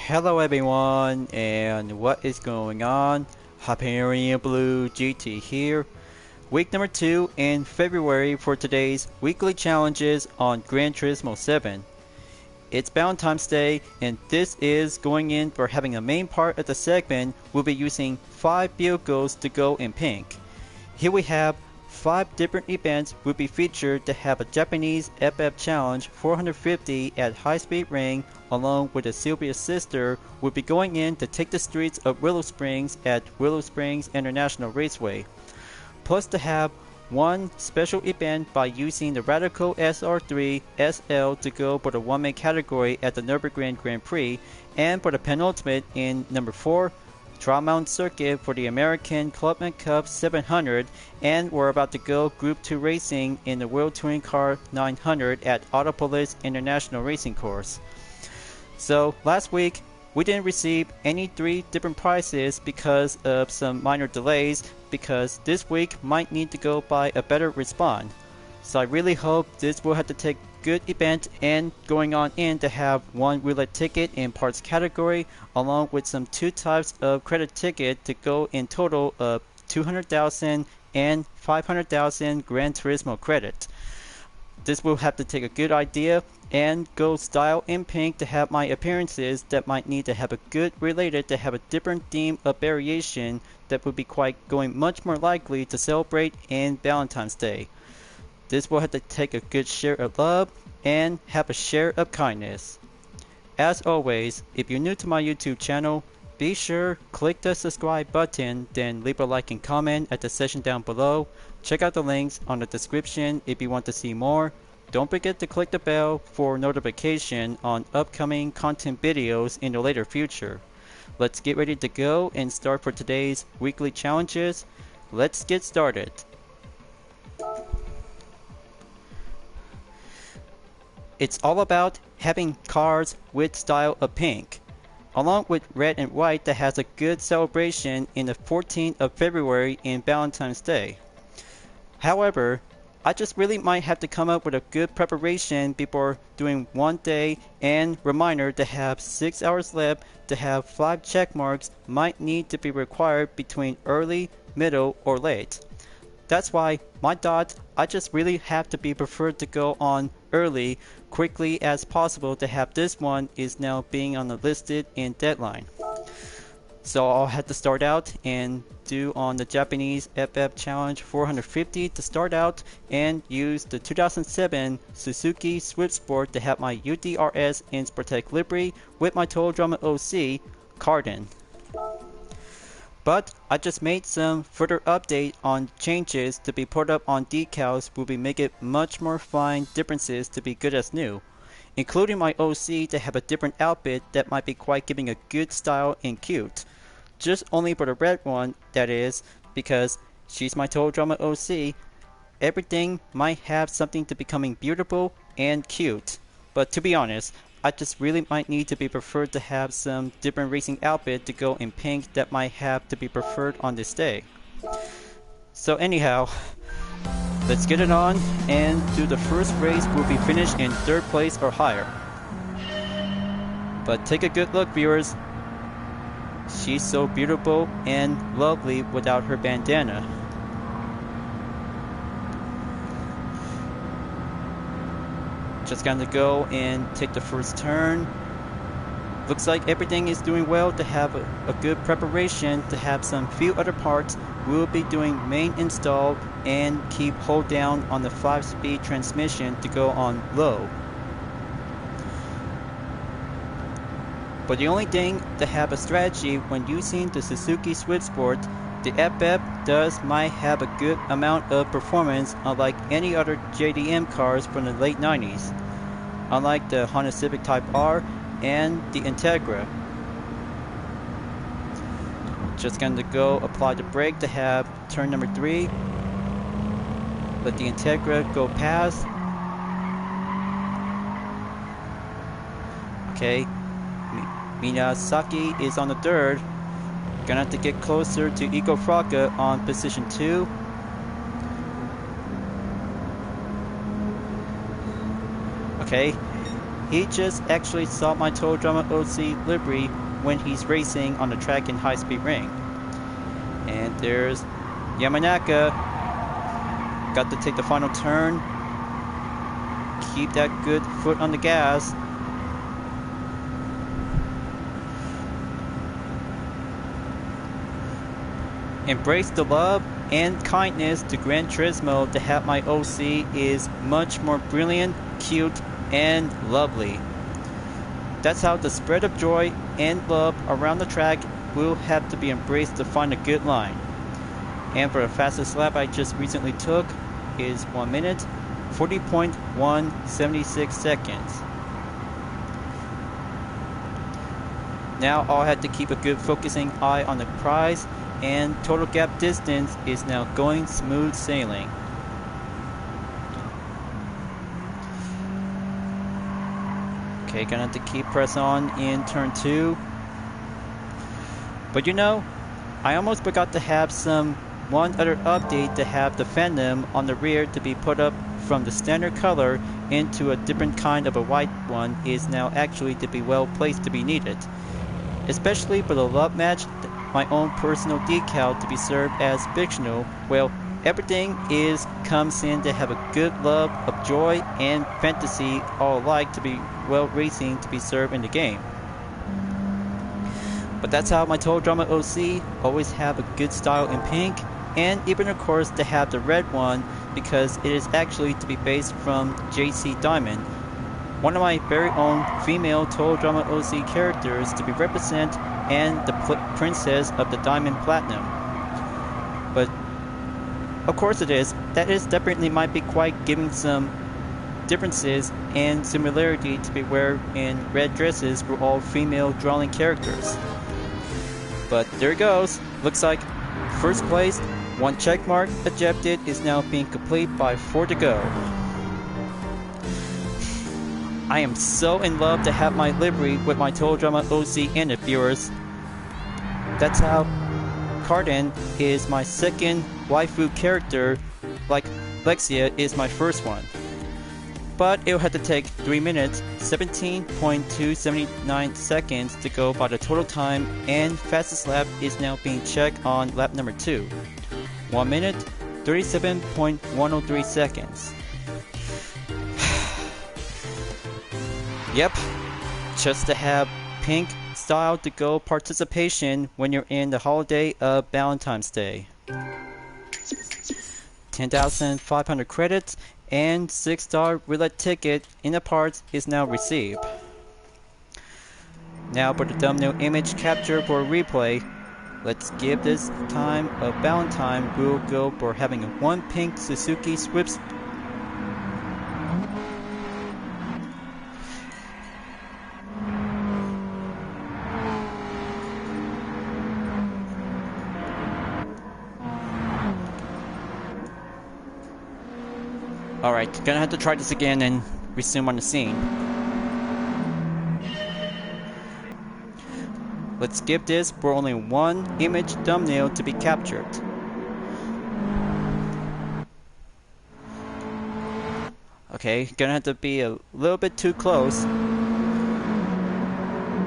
Hello everyone, and what is going on? Hyperion-Blue-GT here. Week number 2 in February for today's weekly challenges on Gran Turismo 7. It's Valentine's Day, and this is going in for having a main part of the segment. We'll be using 5 vehicles to go in pink. Here we have 5 different events will be featured to have a Japanese FF Challenge 450 at High Speed Ring, along with a Silvia's sister will be going in to take the streets of Willow Springs at Willow Springs International Raceway. Plus to have one special event by using the Radical SR3 SL to go for the one-man category at the Nürburgring Grand Prix, and for the penultimate in number 4, Trial Mountain Circuit for the American Clubman Cup 700, and we're about to go Group 2 racing in the World Touring Car 900 at Autopolis International Racing Course. So last week we didn't receive any 3 different prizes because of some minor delays, because this week might need to go by a better respawn. So I really hope this will have to take good event and going on in to have one roulette ticket in parts category, along with some 2 types of credit ticket to go in total of 200,000 and 500,000 Gran Turismo credit. This will have to take a good idea and go style in pink to have my appearances that might need to have a good related to have a different theme of variation that would be quite going much more likely to celebrate in Valentine's Day. This will have to take a good share of love and have a share of kindness. As always, if you're new to my YouTube channel, be sure click the subscribe button, then leave a like and comment at the section down below. Check out the links on the description if you want to see more. Don't forget to click the bell for notification on upcoming content videos in the later future. Let's get ready to go and start for today's weekly challenges. Let's get started. It's all about having cars with style of pink, along with red and white that has a good celebration in the 14th of February in Valentine's Day. However, I just really might have to come up with a good preparation before doing one day, and reminder to have 6 hours left to have 5 check marks might need to be required between early, middle, or late. That's why my dot, I just really have to be preferred to go on early, quickly as possible to have this one is now being on the listed in deadline. So I'll have to start out and do on the Japanese FF Challenge 450 to start out and use the 2007 Suzuki Swift Sport to have my UDRS in Sportec livery with my Total Drama OC, Cardin. But I just made some further update on changes to be put up on decals will be make it much more fine differences to be good as new, including my OC to have a different outfit that might be quite giving a good style and cute. Just only for the red one, that is, because she's my Total Drama OC. Everything might have something to becoming beautiful and cute. But to be honest, I just really might need to be preferred to have some different racing outfit to go in pink that might have to be preferred on this day. So anyhow, let's get it on and do the first race. Will be finished in 3rd place or higher. But take a good look, viewers. She's so beautiful and lovely without her bandana. Just gonna go and take the first turn. Looks like everything is doing well to have a good preparation to have some few other parts. We'll be doing main install and keep hold down on the 5-speed transmission to go on low. But the only thing to have a strategy when using the Suzuki Swift Sport, the FF might have a good amount of performance unlike any other JDM cars from the late 90s, unlike the Honda Civic Type R and the Integra. Just going to go apply the brake to have turn number 3. Let the Integra go past. Okay, Minasaki is on the 3rd. Gonna have to get closer to Iko Fraka on position 2. Okay, he just actually saw my Total Drama OC livery when he's racing on the track in High Speed Ring. And there's Yamanaka. Got to take the final turn. Keep that good foot on the gas. Embrace the love and kindness to Gran Turismo to have my OC is much more brilliant, cute, and lovely. That's how the spread of joy and love around the track will have to be embraced to find a good line. And for the fastest lap I just recently took is 1 minute, 40.176 seconds. Now I'll have to keep a good focusing eye on the prize, and total gap distance is now going smooth sailing. Okay, gonna have to keep press on in turn 2. But you know, I almost forgot to have one other update to have the fendom on the rear to be put up from the standard color into a different kind of a white one is now actually to be well placed to be needed. Especially for the love match, my own personal decal to be served as fictional. Well, everything comes in to have a good love of joy and fantasy all alike to be well racing to be served in the game. But that's how my Total Drama OC always have a good style in pink, and even of course to have the red one because it is actually to be based from JC Diamond, one of my very own female Total Drama OC characters to be represent and the princess of the Diamond Platinum. But of course that is definitely might be quite giving some differences and similarity to be wearing red dresses for all female drawing characters. But there it goes. Looks like first place, 1 checkmark ejected is now being complete by 4 to go. I am so in love to have my livery with my Total Drama OC in it, viewers. That's how Cardin is my second waifu character, like Lexia is my first one. But it'll have to take 3 minutes, 17.279 seconds to go by the total time, and fastest lap is now being checked on lap number 2. 1 minute, 37.103 seconds. Yep, just to have pink style to go participation when you're in the holiday of Valentine's Day. 10,500 credits and $6 roulette ticket in the parts is now received. Now for the thumbnail image capture for a replay. Let's give this time of Valentine. We'll go for having a 1 pink Suzuki Swift. Alright, gonna have to try this again and resume on the scene. Let's give this for only 1 image thumbnail to be captured. Okay, gonna have to be a little bit too close.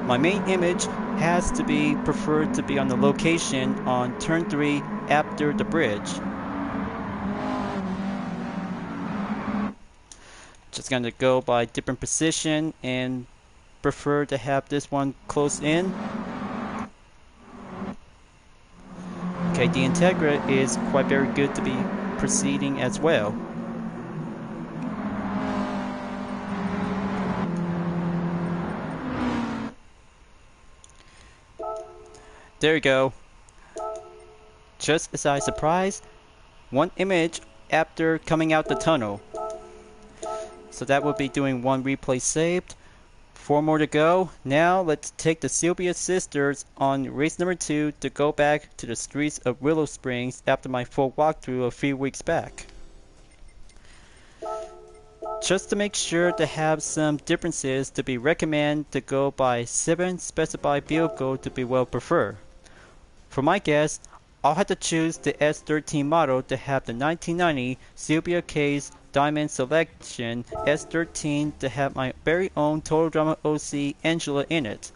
My main image has to be preferred to be on the location on turn 3 after the bridge. Just gonna go by different position and prefer to have this one close in. Okay, the Integra is quite very good to be proceeding as well. There you go. Just as I surprised, 1 image after coming out the tunnel. So that will be doing 1 replay saved. 4 more to go. Now let's take the Silvia sisters on race number 2 to go back to the streets of Willow Springs after my full walkthrough a few weeks back. Just to make sure to have some differences to be recommend to go by 7 specified vehicle to be well preferred. For my guess, I'll have to choose the S13 model to have the 1990 Silvia K's Diamond Selection S13 to have my very own Total Drama OC Angela in it.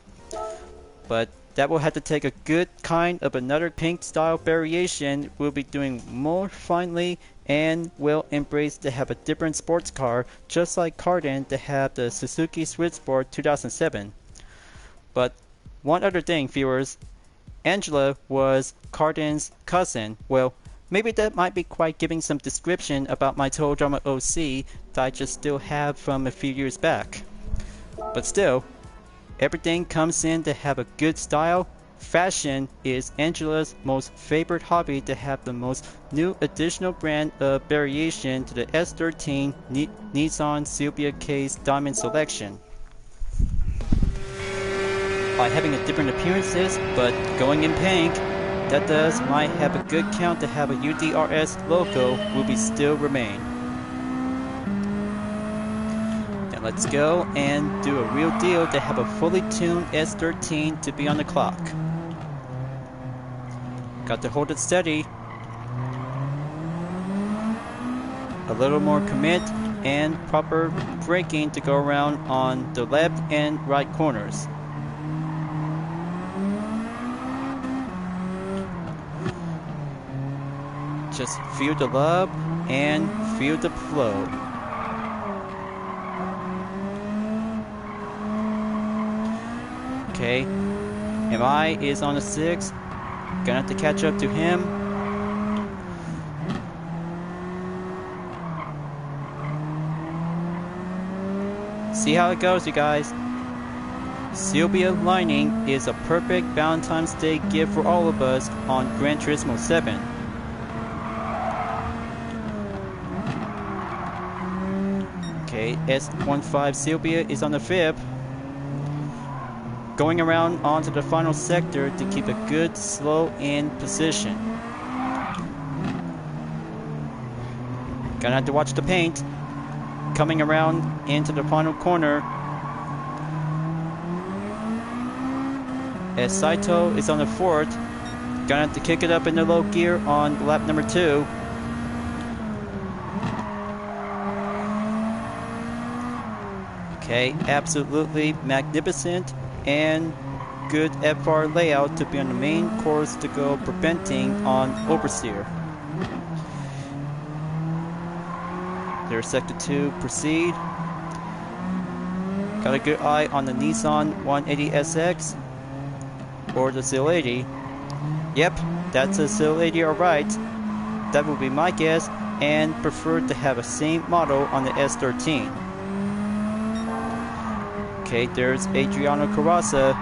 But that will have to take a good kind of another pink style variation. We'll be doing more finely and will embrace to have a different sports car, just like Cardin to have the Suzuki Swift Sport 2007. But one other thing, viewers, Angela was Cardin's cousin. Well, maybe that might be quite giving some description about my Total Drama OC that I just still have from a few years back. But still, everything comes in to have a good style. Fashion is Angela's most favorite hobby to have the most new additional brand of variation to the S13 Nissan Silvia Case Diamond Selection. By having a different appearances, but going in pink, that does might have a good count to have a UDRS logo will be still remain. Now let's go and do a real deal to have a fully tuned S13 to be on the clock. Got to hold it steady. A little more commit and proper braking to go around on the left and right corners. Just feel the love and feel the flow. Okay, MI is on a 6. Gonna have to catch up to him. See how it goes, you guys. Silvia lining is a perfect Valentine's Day gift for all of us on Gran Turismo 7. Okay, S15 Silvia is on the 5th. Going around onto the final sector to keep a good slow in position. Gonna have to watch the paint. Coming around into the final corner. As Saito is on the 4th. Gonna have to kick it up in the low gear on lap number 2. Okay, absolutely magnificent and good FR layout to be on the main course to go preventing on oversteer. There's sector 2, proceed. Got a good eye on the Nissan 180SX or the SIL 80. Yep, that's a SIL 80 alright. That would be my guess, and prefer to have a same model on the S13. Okay, there's Adriano Carrasa.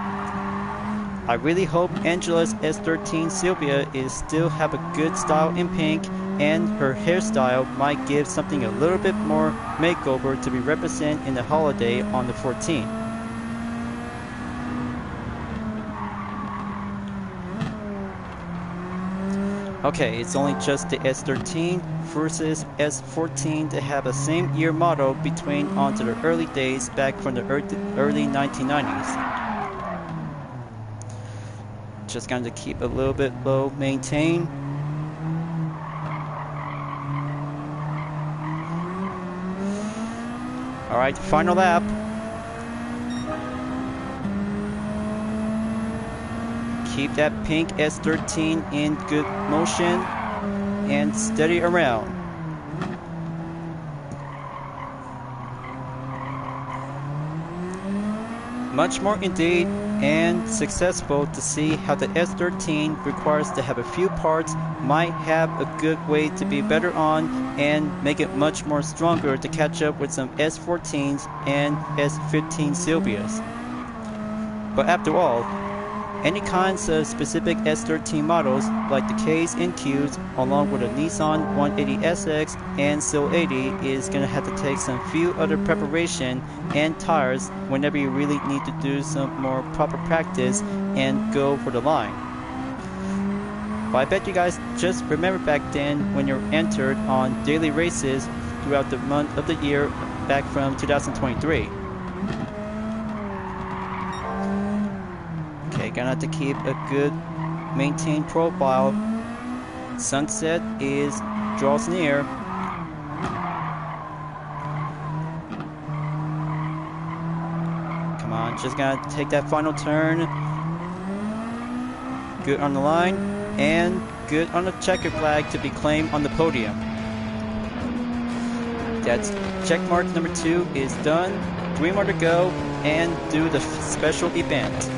I really hope Angela's S13 Silvia is still have a good style in pink, and her hairstyle might give something a little bit more makeover to be represented in the holiday on the 14th. Okay, it's only just the S13 versus S14 to have the same year model between onto the early days back from the early 1990s. Just going to keep a little bit low, maintain. Alright, final lap. Keep that pink S13 in good motion and steady around. Much more indeed and successful to see how the S13 requires to have a few parts, might have a good way to be better on and make it much more stronger to catch up with some S14s and S15 Silvias. But after all, any kinds of specific S13 models like the Ks and Qs along with a Nissan 180SX and SIL 80 is going to have to take some few other preparation and tires whenever you really need to do some more proper practice and go for the line. But I bet you guys just remember back then when you're entered on daily races throughout the month of the year back from 2023. Okay, gonna have to keep a good maintained profile. Sunset draws near. Just gonna take that final turn. Good on the line, and good on the checker flag to be claimed on the podium. That's check mark number 2 is done. 3 more to go and do the special event.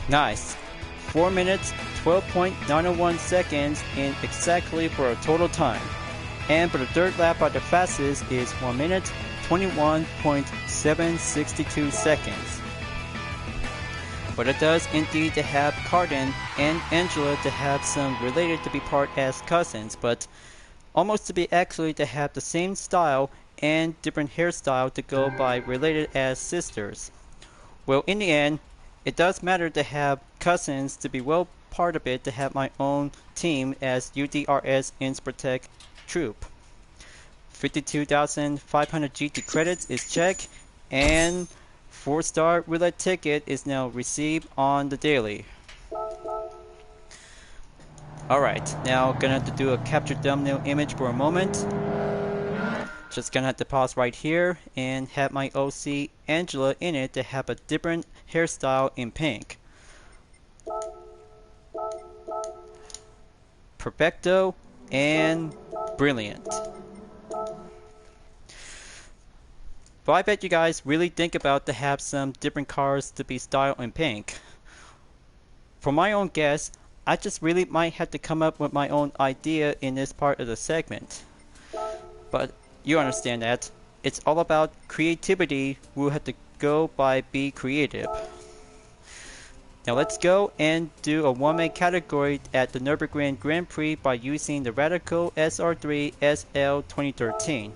Nice. 4 minutes, 12.901 seconds in exactly for a total time. And for the third lap by the fastest is 1 minute, 21.762 seconds. But it does indeed to have Cardin and Angela to have some related to be part as cousins, but almost to be actually to have the same style and different hairstyle to go by related as sisters. Well, in the end, it does matter to have cousins to be well part of it to have my own team as UDRS Inspirtech Troop. 52,500 GT credits is checked, and 4-star roulette ticket is now received on the daily. Alright, now gonna have to do a capture thumbnail image for a moment. Just gonna have to pause right here and have my OC Angela in it to have a different hairstyle in pink. Perfecto and brilliant. But I bet you guys really think about to have some different cars to be styled in pink. For my own guess, I just really might have to come up with my own idea in this part of the segment. But you understand that. It's all about creativity. We'll have to go by be creative. Now let's go and do a one-man category at the Nürburgring Grand Prix by using the Radical SR3 SL 2013.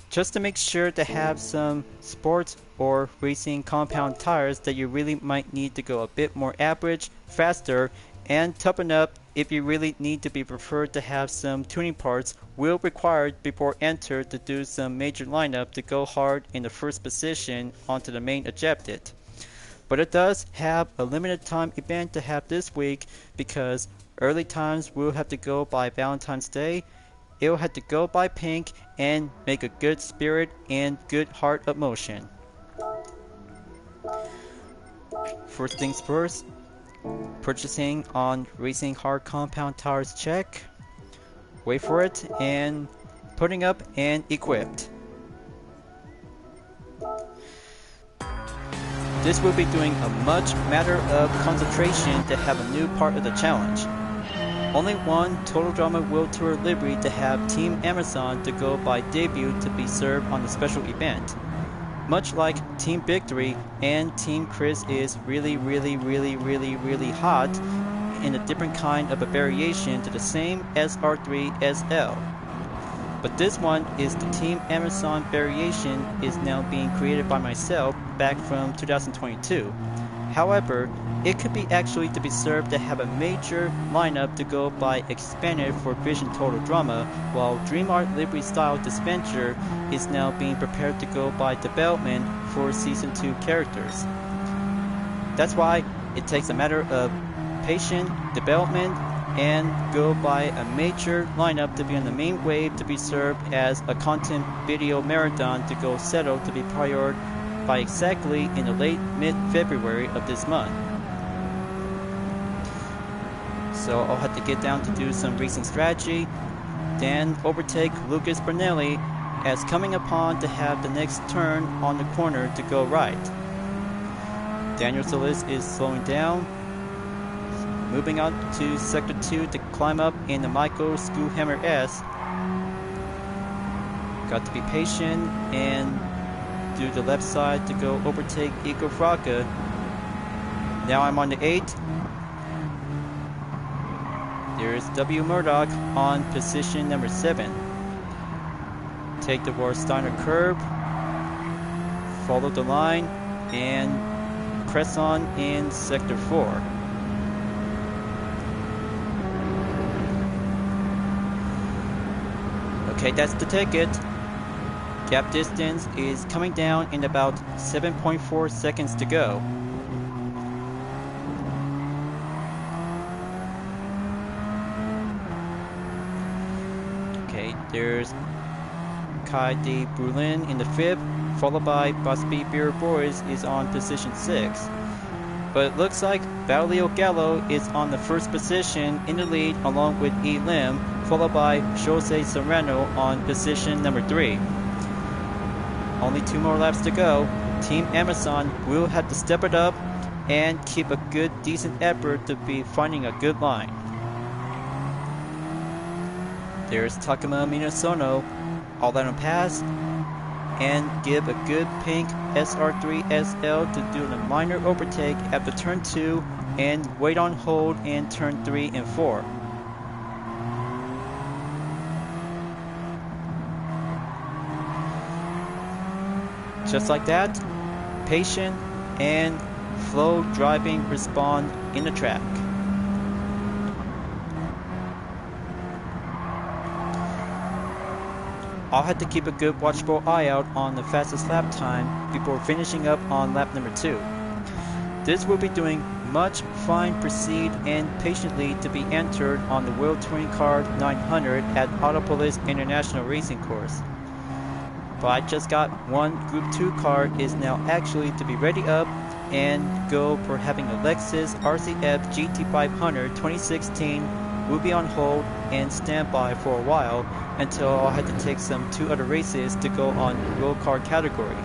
Just to make sure to have some sports or racing compound tires that you really might need to go a bit more average, faster, and toughen up if you really need to be preferred to have some tuning parts will required before enter to do some major lineup to go hard in the first position onto the main objective. But it does have a limited time event to have this week because early times will have to go by Valentine's Day. It will have to go by pink and make a good spirit and good heart of motion. First things first, purchasing on Racing Hard Compound Tires check. Wait for it and putting up and equipped. This will be doing a much matter of concentration to have a new part of the challenge. Only one Total Drama World Tour livery to have Team Amazon to go by debut to be served on the special event. Much like Team Victory and Team Chris is really hot in a different kind of a variation to the same SR3 SL. But this one is the Team Amazon variation is now being created by myself back from 2022. However, it could be actually to be served to have a major lineup to go by expanded for Vision Total Drama, while Dream Art Livery Style Dispenser is now being prepared to go by development for Season 2 characters. That's why it takes a matter of patient development and go by a major lineup to be on the main wave to be served as a content video marathon to go settle to be prioritized by exactly in the late mid-February of this month. So I'll have to get down to do some racing strategy, then overtake Lucas Bernelli as coming upon to have the next turn on the corner to go right. Daniel Solis is slowing down, moving on to Sector 2 to climb up in the Michael Skuhammer S. Got to be patient and do the left side to go overtake Iko Fraka. Now I'm on the 8. There's W. Murdoch on position number 7. Take the Warsteiner curve, follow the line, and press on in Sector 4. Okay, that's the ticket. Gap distance is coming down in about 7.4 seconds to go. Okay, there's Kai de Brulin in the 5th, followed by Bosby Beer Boys is on position 6. But it looks like Valio Gallo is on the 1st position in the lead along with E. Lim, followed by Jose Serrano on position number 3. Only 2 more laps to go. Team Amazon will have to step it up and keep a good, decent effort to be finding a good line. There's Takuma Minasono, all that on pass, and give a good pink SR3 SL to do a minor overtake after turn 2 and wait on hold in turn 3 and 4. Just like that, patient and flow driving respond in the track. I'll have to keep a good watchful eye out on the fastest lap time before finishing up on lap number 2. This will be doing much fine proceed and patiently to be entered on the World Touring Car 900 at Autopolis International Racing Course. But I just got one Group 2 car is now actually to be ready up and go for having a Lexus RCF GT500 2016 will be on hold and standby for a while until I'll have to take some 2 other races to go on World Car category.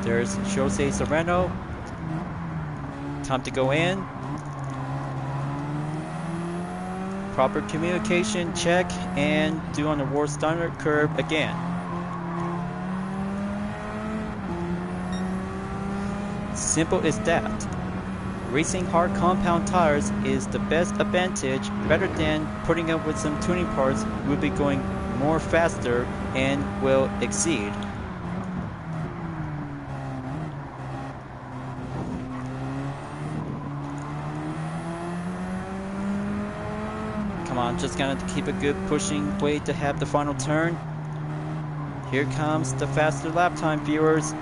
There's Jose Serrano. Time to go in. Proper communication check and do on the World Standard curve again. Simple as that. Racing hard compound tires is the best advantage rather than putting up with some tuning parts will be going more faster and will exceed. Come on, just gonna keep a good pushing way to have the final turn. Here comes the faster lap time, viewers.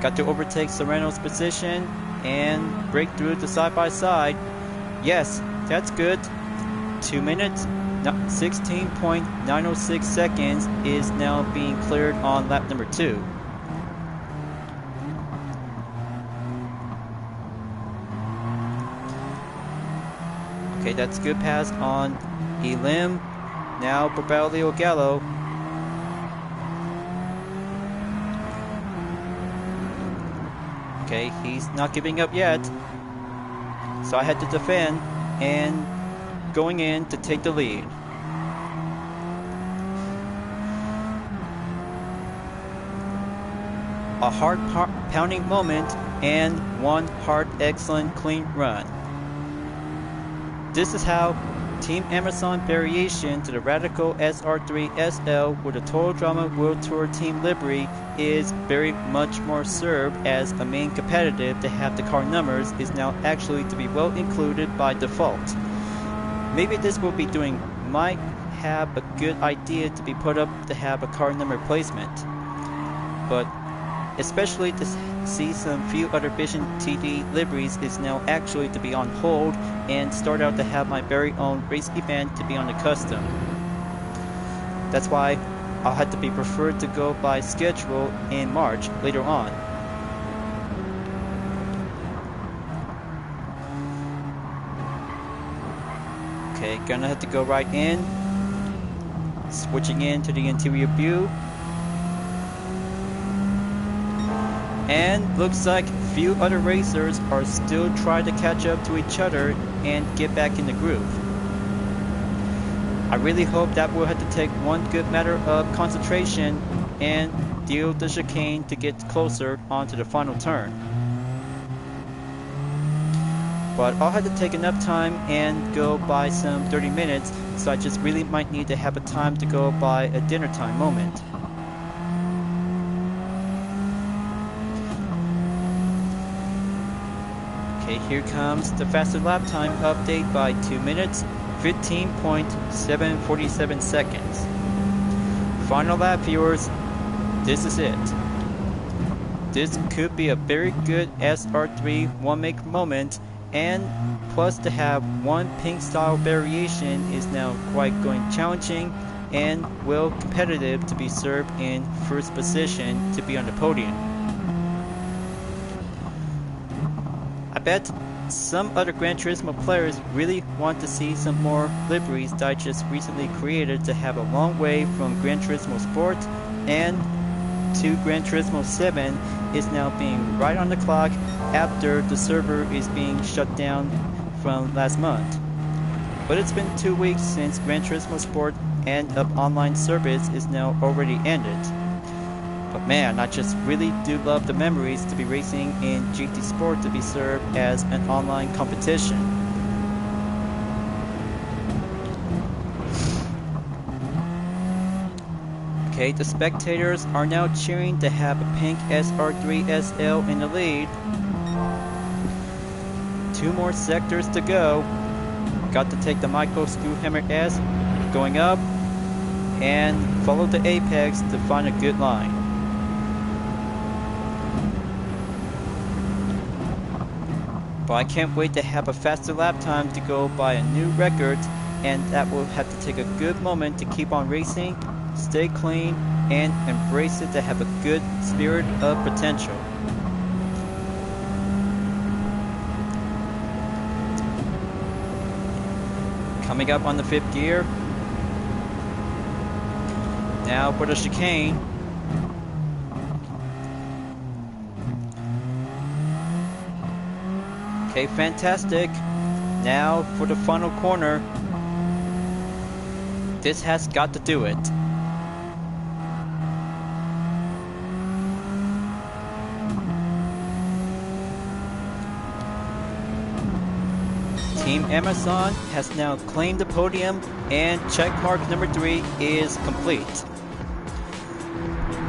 Got to overtake Serrano's position and break through the side-by-side. Yes, that's good. 2 minutes, 16.906 seconds is now being cleared on lap number 2. Okay, that's good pass on Elim. Now Barbalio Gallo. Okay, he's not giving up yet. So I had to defend and going in to take the lead. A heart pounding moment and one heart excellent clean run. This is how Team Amazon variation to the Radical SR3 SL with the Total Drama World Tour Team livery is very much more served as a main competitive to have the car numbers is now actually to be well included by default. Maybe this will be doing might have a good idea to be put up to have a car number placement, but especially to see some few other Vision TD liveries is now actually to be on hold and start out to have my very own race event to be on the custom. That's why I'll have to be preferred to go by schedule in March later on. Okay, gonna have to go right in, switching into the interior view. And looks like few other racers are still trying to catch up to each other and get back in the groove. I really hope that we'll have to take one good matter of concentration and deal the chicane to get closer onto the final turn. But I'll have to take enough time and go by some 30 minutes, so I just really might need to have a time to go by a dinner time moment. Okay, here comes the faster lap time update by 2 minutes, 15.747 seconds. Final lap, viewers. This is it. This could be a very good SR3 one-make moment and plus to have one pink style variation is now quite going challenging and well competitive to be served in first position to be on the podium. I bet some other Gran Turismo players really want to see some more liveries that I just recently created to have a long way from Gran Turismo Sport and to Gran Turismo 7 is now being right on the clock after the server is being shut down from last month. But it's been 2 weeks since Gran Turismo Sport and of online service is now already ended. But man, I just really do love the memories to be racing in GT Sport to be served as an online competition. Okay, the spectators are now cheering to have a pink SR3 SL in the lead. 2 more sectors to go. Got to take the Michael Screwhammer S going up and follow the apex to find a good line. But I can't wait to have a faster lap time to go by a new record, and that will have to take a good moment to keep on racing, stay clean, and embrace it to have a good spirit of potential. Coming up on the 5th gear. Now for the chicane. Okay, fantastic. Now for the final corner. This has got to do it. Team Amazon has now claimed the podium and checkmark number 3 is complete.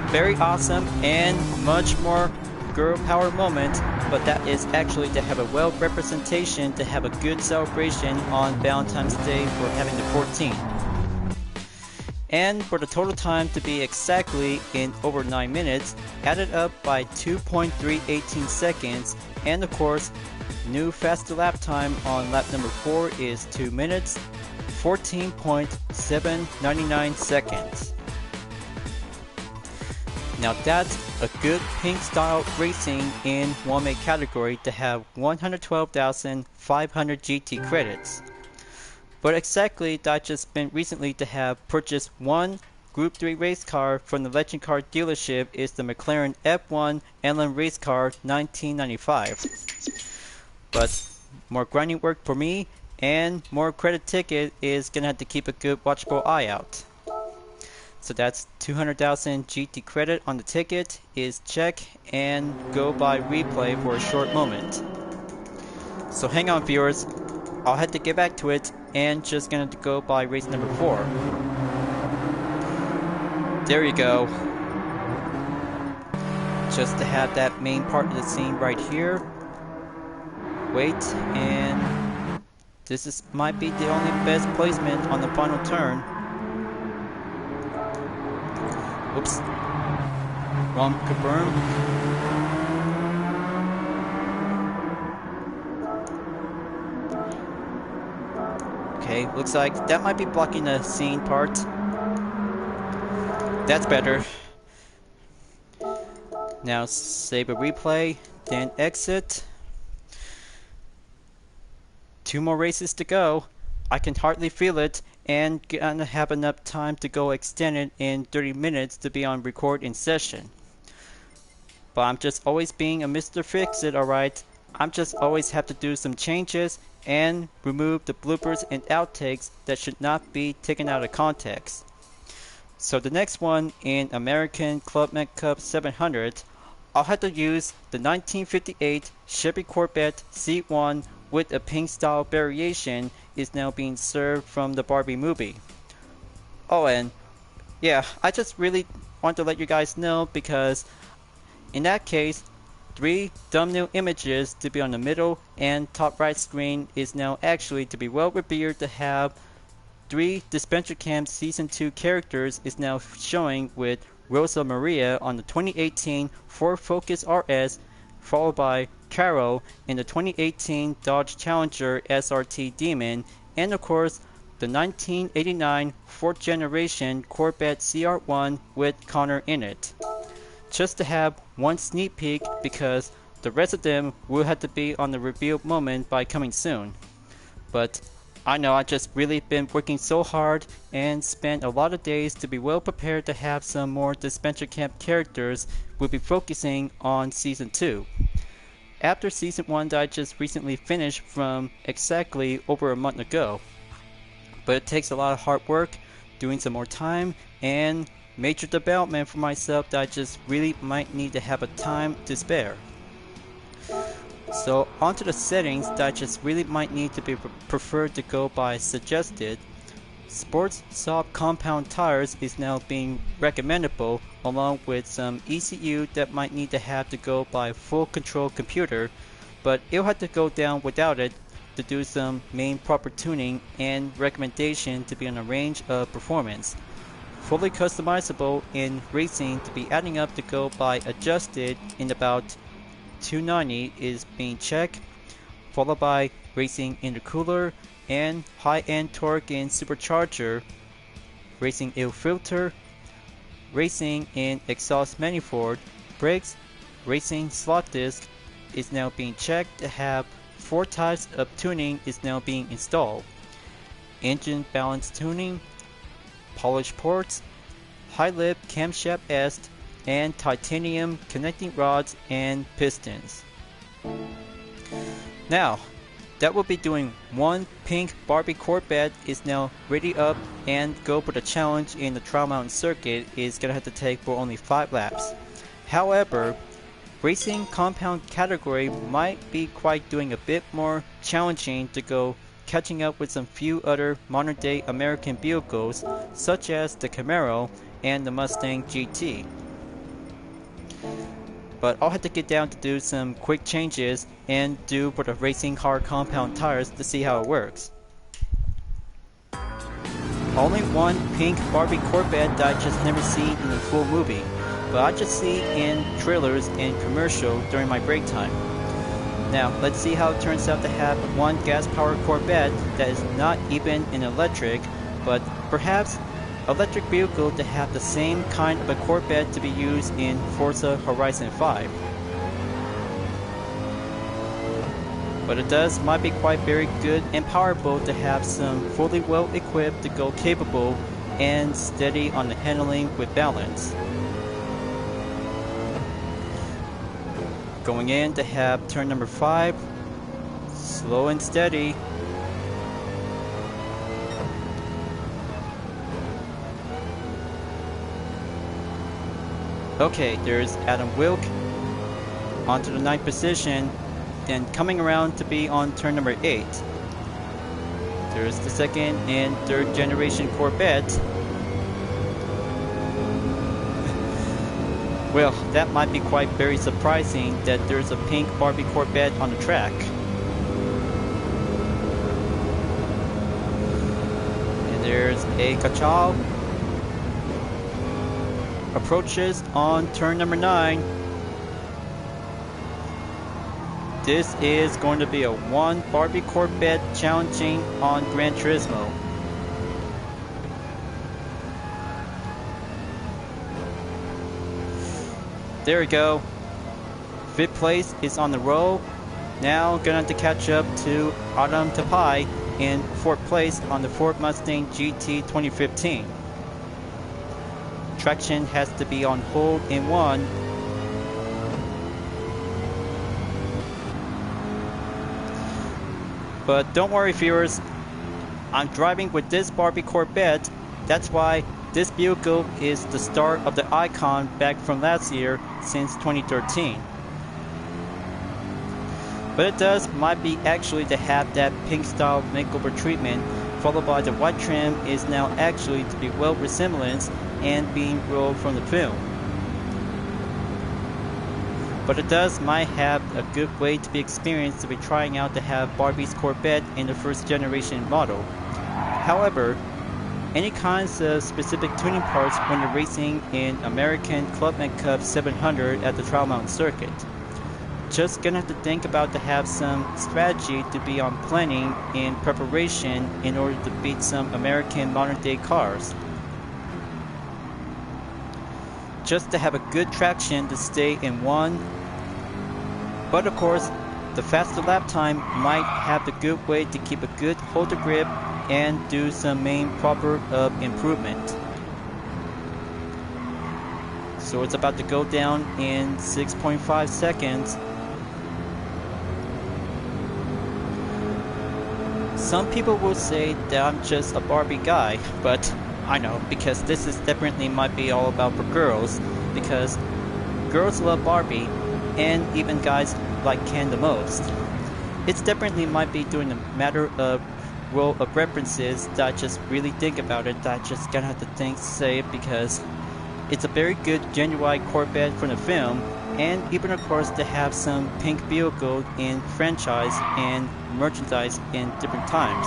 Very awesome and much more girl power moment, but that is actually to have a well representation to have a good celebration on Valentine's Day for having the 14th. And for the total time to be exactly in over 9 minutes, added up by 2.318 seconds, and of course, new faster lap time on lap number 4 is 2 minutes, 14.799 seconds. Now that's a good pink style racing in 1-make category to have 112,500 GT credits. But exactly that I just been recently to have purchased one Group 3 race car from the Legend Car dealership is the McLaren F1 Ellen race car 1995. But more grinding work for me and more credit ticket is gonna have to keep a good watchful eye out. So that's 200,000 GT credit on the ticket is check and go by replay for a short moment. So hang on viewers, I'll have to get back to it and just gonna go by race number 4. There you go. Just to have that main part of the scene right here. Wait, and this might be the only best placement on the final turn. Oops. Wrong confirm. Okay, looks like that might be blocking the scene part. That's better. Now save a replay, then exit. 2 more races to go. I can hardly feel it and gonna have enough time to go extended in 30 minutes to be on record in session. But I'm just always being a Mr. Fix-It, alright? I'm just always have to do some changes and remove the bloopers and outtakes that should not be taken out of context. So the next one in American Club Med Cup 700, I'll have to use the 1958 Chevy Corvette C1 with a pink style variation is now being served from the Barbie movie. Oh, and yeah, I just really want to let you guys know because in that case, 3 thumbnail images to be on the middle and top right screen is now actually to be well revered to have 3 Dispenser Cam Season 2 characters is now showing with Rosa Maria on the 2018 Ford Focus RS, followed by Recaro in the 2018 Dodge Challenger SRT Demon, and of course the 1989 4th generation Corvette CR1 with Connor in it. Just to have one sneak peek, because the rest of them will have to be on the reveal moment by coming soon. But I know I just really been working so hard and spent a lot of days to be well prepared to have some more Dispenser Camp characters. We'll be focusing on Season 2. After Season 1 that I just recently finished from exactly over a month ago. But it takes a lot of hard work, doing some more time, and major development for myself that I just really might need to have a time to spare. So onto the settings that I just really might need to be preferred to go by suggested. Sports soft compound tires is now being recommendable, along with some ECU that might need to have to go by full control computer, but it'll have to go down without it to do some main proper tuning, and recommendation to be on a range of performance. Fully customizable in racing to be adding up to go by adjusted in about 290 is being checked, followed by racing intercooler and high-end torque in supercharger, racing ill filter, racing in exhaust manifold, brakes, racing slot disc is now being checked to have 4 types of tuning is now being installed. Engine balance tuning, polished ports, high lip camshaft est, and titanium connecting rods and pistons. Now, that will be doing one pink Barbie Corvette is now ready up and go for the challenge in the Trial Mountain circuit is gonna have to take for only 5 laps. However, racing compound category might be quite doing a bit more challenging to go, catching up with some few other modern day American vehicles such as the Camaro and the Mustang GT. But I'll have to get down to do some quick changes and do for the racing hard compound tires to see how it works. Only one pink Barbie Corvette that I just never seen in the full movie, but I just see in trailers and commercial during my break time. Now, let's see how it turns out to have one gas-powered Corvette that is not even an electric, but perhaps electric vehicle to have the same kind of a Corvette to be used in Forza Horizon 5. But it might be quite very good and powerful to have some fully well equipped to go capable and steady on the handling with balance. Going in to have turn number 5, slow and steady. Okay, there's Adam Wilk onto the 9th position, then coming around to be on turn number 8. There's the 2nd and 3rd generation Corvette. Well, that might be quite very surprising that there's a pink Barbie Corvette on the track. And there's a Cachal. Approaches on turn number 9. This is going to be a one Barbie Corvette challenging on Gran Turismo. There we go. 5th place is on the roll. Now gonna have to catch up to Adam Tapai in 4th place on the Ford Mustang GT 2015. Traction has to be on hold in 1. But don't worry viewers, I'm driving with this Barbie Corvette. That's why this vehicle is the start of the icon back from last year since 2013. But it might be actually to have that pink style makeover treatment, followed by the white trim is now actually to be well resemblance and being rolled from the film. But it might have a good way to be experienced to be trying out to have Barbie's Corvette in the 1st generation model. However, any kinds of specific tuning parts when you're racing in American Clubman Cup 700 at the Trial Mountain circuit. just gonna have to think about to have some strategy to be on planning in preparation in order to beat some American modern day cars. Just to have a good traction to stay in one. But of course, the faster lap time might have the good way to keep a good hold of grip and do some main proper improvement. So it's about to go down in 6.5 seconds. Some people will say that I'm just a Barbie guy, but I know, because this is definitely might be all about for girls, because girls love Barbie, and even guys like Ken the most. It's definitely might be doing a matter of row of references that I just really think about it, that I just gonna have to say it, because it's a very good genuine Corvette from the film, and even of course to have some pink vehicle in franchise and merchandise in different times.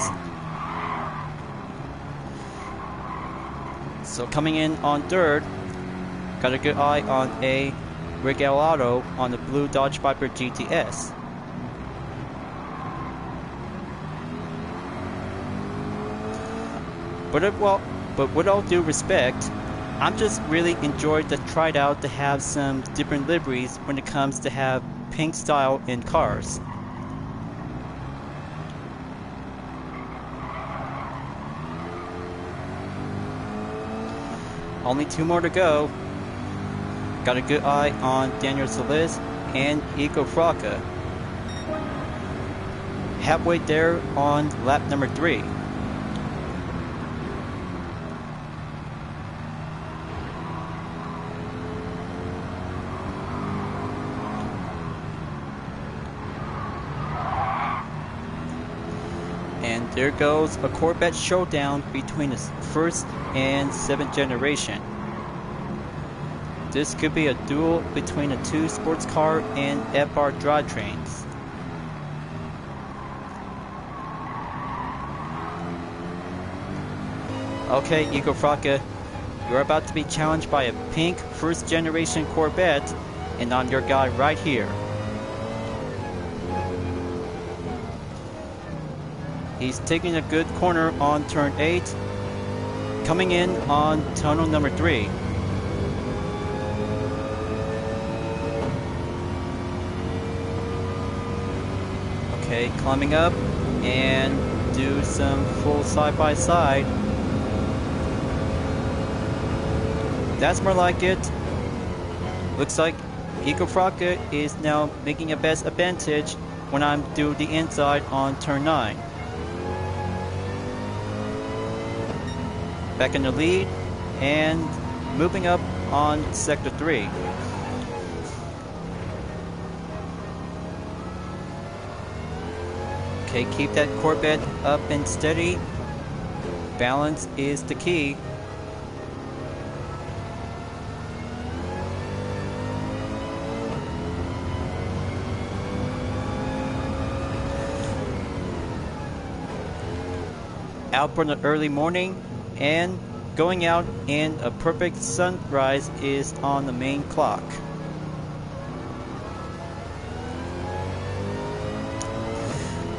So coming in on third, got a good eye on a Regalado on the blue Dodge Viper GTS. But with all due respect, I'm just really enjoyed to try it out to have some different liveries when it comes to have pink style in cars. Only 2 more to go. Got a good eye on Daniel Solis and Iko Fraka. Halfway there on lap number 3. And there goes a Corvette showdown between the first and 7th generation. This could be a duel between the 2 sports car and FR drivetrains. Okay, Iko Fraka, you're about to be challenged by a pink 1st generation Corvette, and I'm your guy right here. He's taking a good corner on turn 8, coming in on tunnel number 3. Okay, climbing up and do some full side-by-side. That's more like it. Looks like Iko Fraka is now making a best advantage when I'm do the inside on turn 9. Back in the lead and moving up on sector 3. Okay, keep that Corvette up and steady. Balance is the key. Out for the early morning, and going out in a perfect sunrise is on the main clock.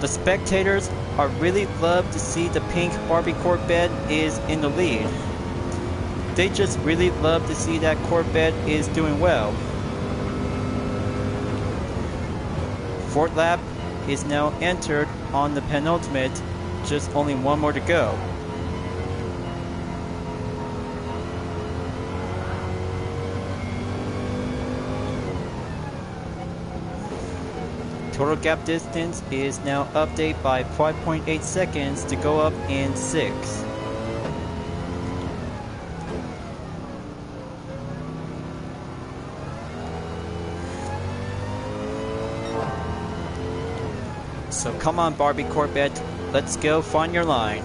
The spectators are really love to see the pink Barbie Corvette is in the lead. They just really love to see that Corvette is doing well. 4th lap is now entered on the penultimate, just only 1 more to go. Total gap distance is now updated by 5.8 seconds to go up in 6. So come on, Barbie Corvette, let's go find your line.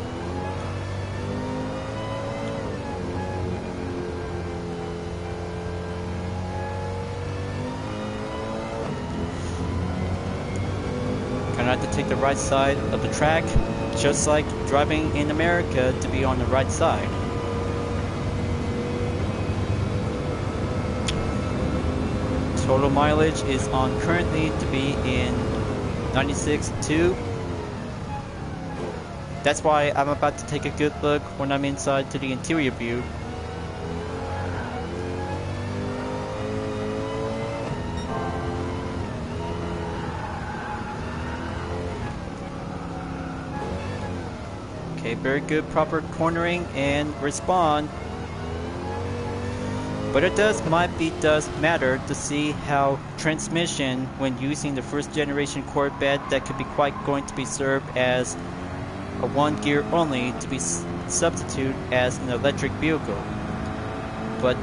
Gonna have to take the right side of the track, just like driving in America to be on the right side. Total mileage is on currently to be in 96.2. That's why I'm about to take a good look when I'm inside to the interior view. Okay, very good proper cornering and respawn. But it does matter to see how transmission when using the first generation Corvette that could be quite going to be served as a one gear only to be substituted as an electric vehicle. But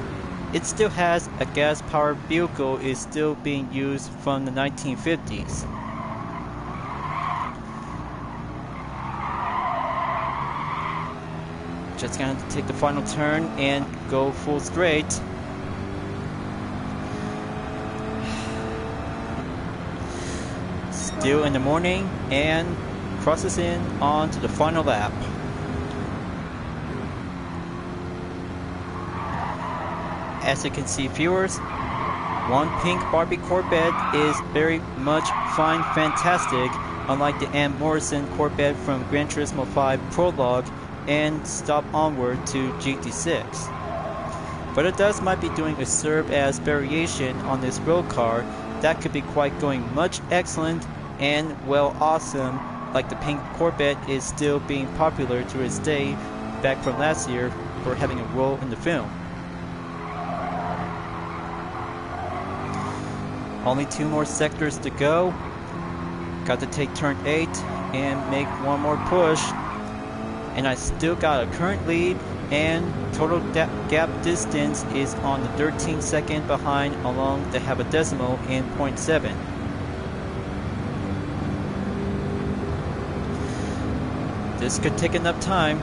it still has a gas powered vehicle is still being used from the 1950s. Just gonna take the final turn and go full straight. Still in the morning and crosses in onto the final lap. As you can see, viewers, one pink Barbie Corvette is very much fine, fantastic, unlike the Ann Morrison Corvette from Gran Turismo 5 Prologue and stop onward to GT6. But it might be doing a serve as variation on this road car that could be quite going much excellent and well awesome, like the pink Corvette is still being popular to its day back from last year for having a role in the film. Only 2 more sectors to go. Got to take turn 8 and make one more push. And I still got a current lead, and total gap distance is on the 13 second behind, along to have a decimal in 0.7. This could take enough time.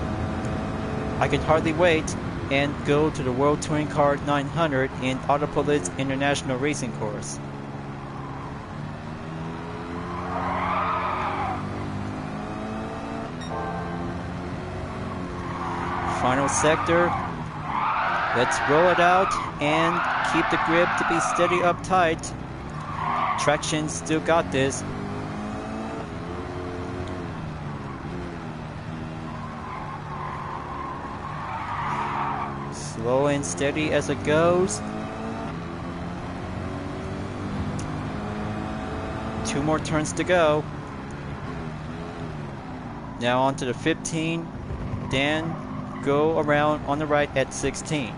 I can hardly wait and go to the World Touring Car 900 in Autopolit's International Racing Course. Final sector. Let's roll it out and keep the grip to be steady up tight. Traction still got this. Slow and steady as it goes. 2 more turns to go. Now onto the 15. Then go around on the right at 16.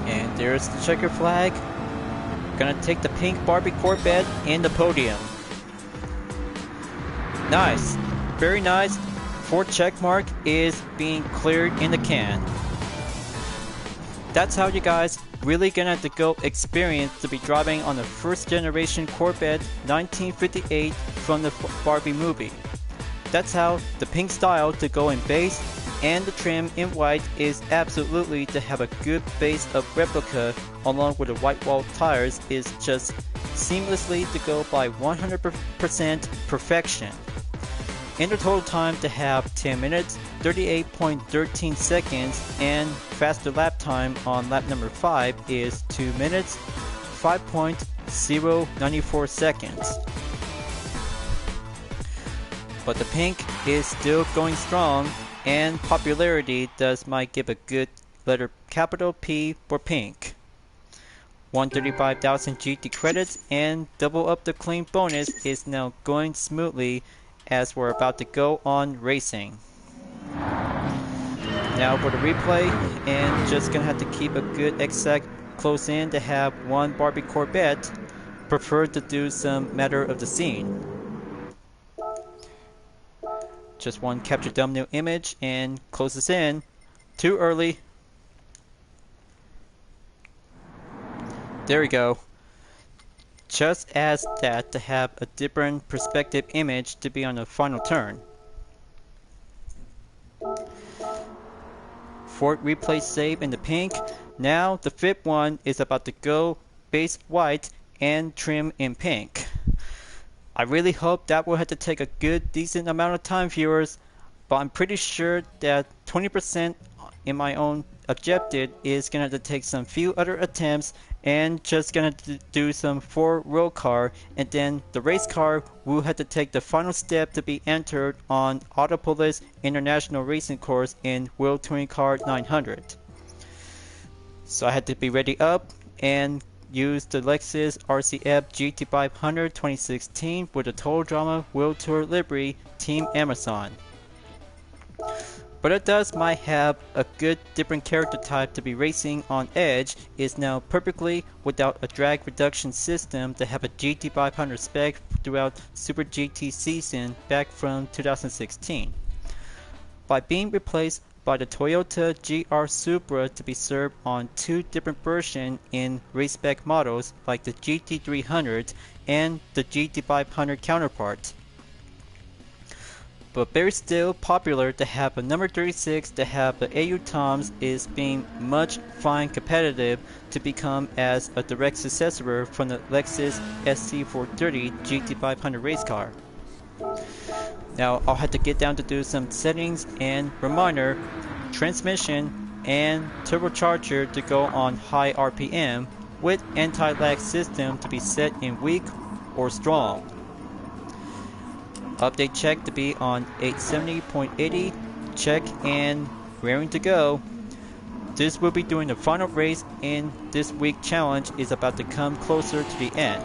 And there's the checker flag. Gonna take the pink Barbie Corvette in the podium. Nice, very nice. 4 check mark is being cleared in the can. That's how you guys really gonna have to go experience to be driving on the first generation Corvette 1958 from the Barbie movie. That's how the pink style to go in base, and the trim in white is absolutely to have a good base of replica, along with the white wall tires is just seamlessly to go by 100% perfection. In the total time to have 10 minutes, 38.13 seconds, and faster lap time on lap number 5 is 2 minutes, 5.094 seconds. But the pink is still going strong, and popularity might give a good letter capital P for pink. 135,000 GT credits and double up the clean bonus is now going smoothly as we're about to go on racing. Now for the replay, and just gonna have to keep a good exact close in to have one Barbie Corvette, preferred to do some matter of the scene. Just one capture thumbnail image and close this in. Too early. There we go. Just as that to have a different perspective image to be on the final turn. Ford replay save in the pink. Now the 5th one is about to go base white and trim in pink. I really hope that will have to take a good decent amount of time, viewers. but I'm pretty sure that 20% in my own objective is gonna have to take some few other attempts and just gonna do some 4-row car, and then the race car will have to take the final step to be entered on Autopolis International Racing Course in World Touring Car 900. So I had to be ready up and use the Lexus RCF GT500 2016 with the Total Drama World Tour livery Team Amazon. But it does might have a good different character type to be racing on Edge is now perfectly without a drag reduction system to have a GT500 spec throughout Super GT season back from 2016. By being replaced by the Toyota GR Supra to be served on 2 different versions in race spec models like the GT300 and the GT500 counterpart. But very still popular to have a number 36 to have the AU Toms is being much fine competitive to become as a direct successor from the Lexus SC430 GT500 race car. Now I'll have to get down to do some settings and reminder, transmission and turbocharger to go on high RPM with anti-lag system to be set in weak or strong. Update check to be on 870.80, check and raring to go. This will be doing the final race and this week challenge is about to come closer to the end.